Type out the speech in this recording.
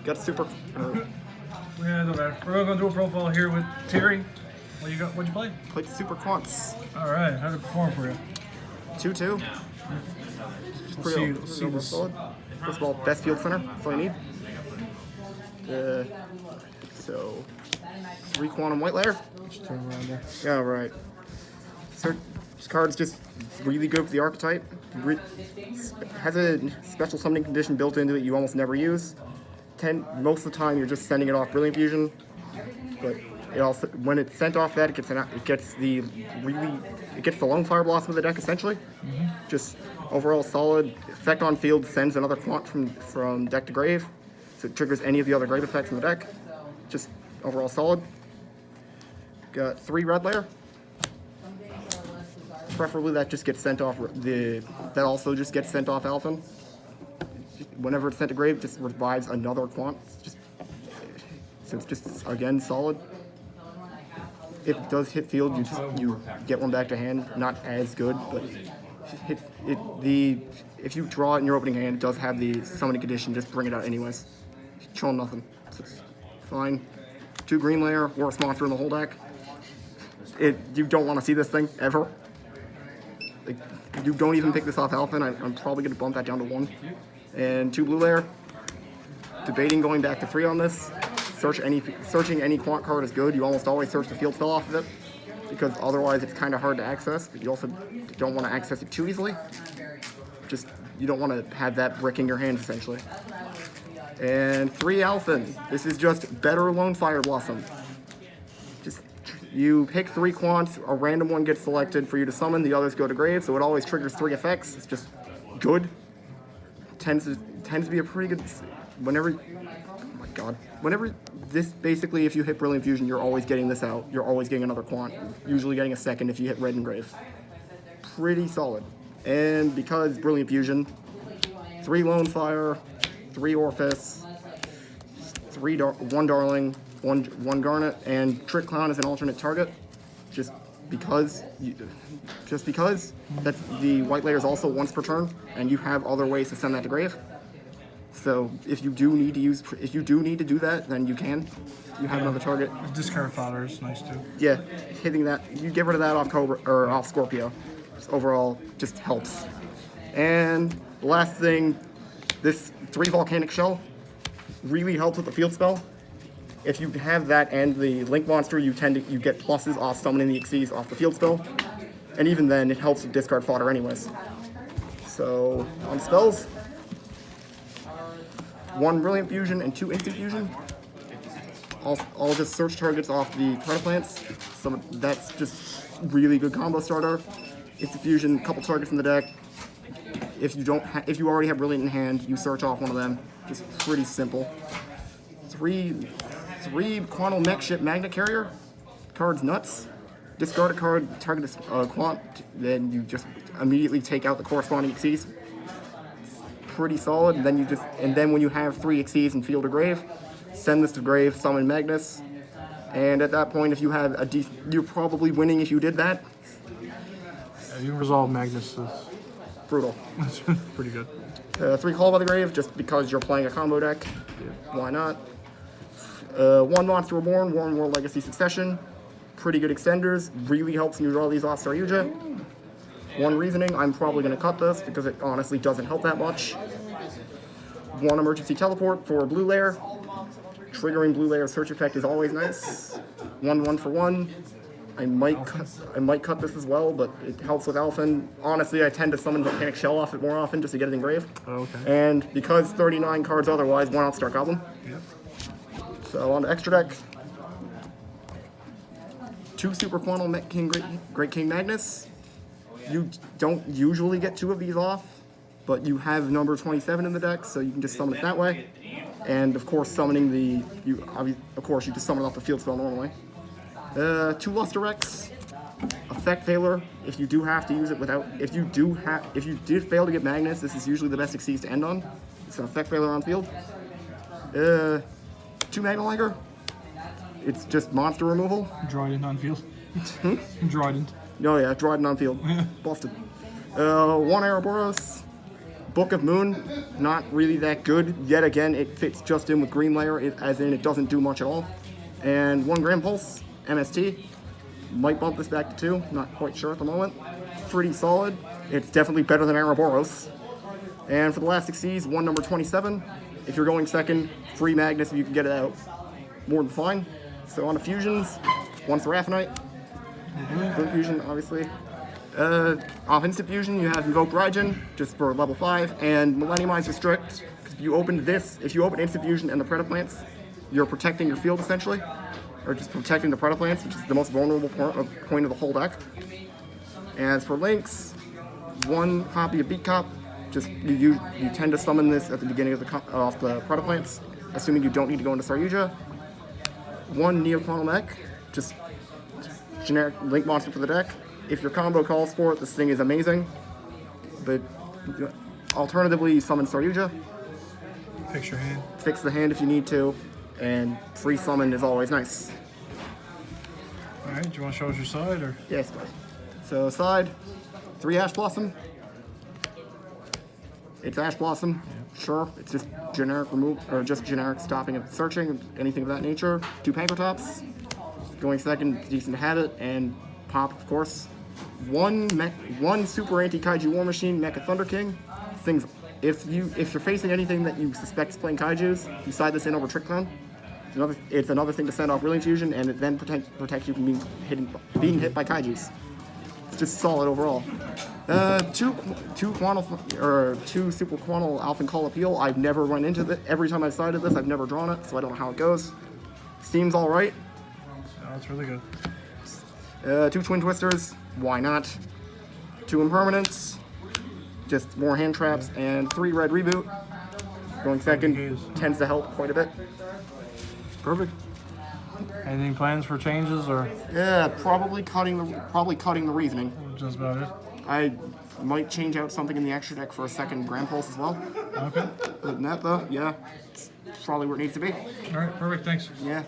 got super. Yeah, no matter. We're gonna do a profile here with Terry. What you got? What'd you play? Played super quants. All right. How did it perform for you? 2-2. We'll see this. Solid. First of all, best field center. That's all you need. So 3 quantum white layer. Just turn around there. Yeah, right. So this card's just really good for the archetype. Has a special summoning condition built into it you almost never use. Most of the time you're just sending it off Brilliant Fusion, but it also, when it's sent off that, it gets the lone fire blossom of the deck essentially. Just overall solid. Effect on field sends another quant from deck to grave, so it triggers any of the other grave effects in the deck. Just overall solid. Got 3 red layer. Preferably that just gets sent off. That also just gets sent off Alphen. Whenever it's sent to grave, it just revives another quant. So it's just again solid. If it does hit field, you get one back to hand. Not as good, but if you draw it in your opening hand, it does have the summoning condition. Just bring it out anyways. Show nothing. So it's fine. 2 green layer, worst monster in the whole deck. You don't want to see this thing ever. Like, you don't even pick this off Alphen. I'm probably going to bump that down to 1. And 2 blue layer. Debating going back to 3 on this. Searching any quant card is good. You almost always search the field spell off of it, because otherwise it's kind of hard to access. But you also don't want to access it too easily. You don't want to have that bricking your hand essentially. And 3 Alphen. This is just better Lone Fire Blossom. You pick 3 quants, a random one gets selected for you to summon, the others go to grave, so it always triggers 3 effects. It's just good. Tends to be a pretty good. Whenever this, basically, if you hit Brilliant Fusion, you're always getting this out. You're always getting another quant. Usually getting a second if you hit red and grave. Pretty solid. And because Brilliant Fusion, 3 Lone Fire, 3 Orphis, 1 Darling, one Garnet, and Trick Clown is an alternate target. Just because that's the white layer is also once per turn, and you have other ways to send that to grave. So if you do need to do that, then you can. You have another target. Discard fodder is nice too. Yeah, hitting that, you get rid of that off Cobra or off Scorpio. Just overall, just helps. And the last thing, this 3 volcanic shell really helps with the field spell. If you have that and the Link monster, you get pluses off summoning the Xyz off the field spell. And even then, it helps with discard fodder anyways. So, on spells, 1 Brilliant Fusion and 2 Instant Fusion. I'll just search targets off the card plants. So that's just really good combo starter. Instant Fusion, a couple targets in the deck. If you already have Brilliant in hand, you search off one of them. Just pretty simple. 3 Quantal Mech Ship Magnet Carrier. Card's nuts. Discard a card, target a quant, then you just immediately take out the corresponding Xyz. Pretty solid. And then when you have 3 Xyz in field or grave, send this to grave, summon Magnus. And at that point, if you have you're probably winning if you did that. Yeah, you resolve Magnus. Brutal. That's pretty good. 3 Call by the Grave, just because you're playing a combo deck. Yeah. Why not? 1 Monster Reborn, 1 World Legacy Succession. Pretty good extenders. Really helps when you draw these off Saryuja. 1 Reasoning, I'm probably going to cut this because it honestly doesn't help that much. 1 Emergency Teleport for blue layer. Triggering blue layer search effect is always nice. 1 for 1. I might cut this as well, but it helps with Alphen. Honestly, I tend to summon Volcanic Shell off it more often just to get it in grave. Okay. And because 39 cards otherwise, why not start Goblin? Yep. So on to extra deck. 2 Super Quantal Mech King Great King Magnus. You don't usually get 2 of these off, but you have number 27 in the deck, so you can just summon it that way. And of course, you just summon it off the field spell normally. 2 Luster Rex. Effect Failure. If you do have to use it if you did fail to get Magnus, this is usually the best Xyz to end on. It's an Effect Failure on field. 2 Magnalangar. It's just monster removal. Dryden on field. Dryden. Oh yeah, Dryden on field. Busted. 1 Ouroboros. Book of Moon, not really that good. Yet again, it fits just in with Green Layer, as in it doesn't do much at all. And 1 Grand Pulse, MST. Might bump this back to 2, not quite sure at the moment. Pretty solid. It's definitely better than Ouroboros. And for the last 6Cs, 1 number 27. If you're going second, free Magnus if you can get it out. More than fine. So on to fusions, 1 Seraphonite. Boom fusion, obviously. Off instant fusion, you have Invoke Raijin, just for level 5, and Millenniumize Restrict. If you open instant fusion and the Predaplants, you're protecting your field essentially, or just protecting the Predaplants, which is the most vulnerable point of the whole deck. As for links, 1 copy of Beat Cop. Just you tend to summon this at the beginning of the Predaplants, assuming you don't need to go into Saryuja. 1 Neoquantal Mech, just generic link monster for the deck. If your combo calls for it, this thing is amazing. But alternatively, you summon Saryuja. Fix your hand. Fix the hand if you need to, and free summon is always nice. All right, do you want to show us your side or? Yes, guys. So side, 3 Ash Blossom. It's Ash Blossom, sure. It's just generic just generic stopping and searching, anything of that nature. 2 Pankratops. Going second, it's decent to have it, and pop, of course. 1 Super Anti-Kaiju War Machine, Mecha Thunder King. Things, if you're facing anything that you suspect is playing Kaijus, you side this in over Trick Clown. It's another thing to send off Brilliant Fusion, and it then protect you from being hit by Kaijus. It's just solid overall. 2 Super Quantal Alpha Call Appeal. I've never run into this. Every time I've sided this, I've never drawn it, so I don't know how it goes. Seems all right. Oh, it's really good. 2 Twin Twisters, why not? 2 Impermanents, just more hand traps, and 3 Red Reboot. Going second tends to help quite a bit. Perfect. Anything plans for changes or? Yeah, probably cutting the reasoning. Just about it. I might change out something in the extra deck for a second Grand Pulse as well. Okay. Other than that, though, yeah, it's probably where it needs to be. All right, perfect. Thanks. Yeah.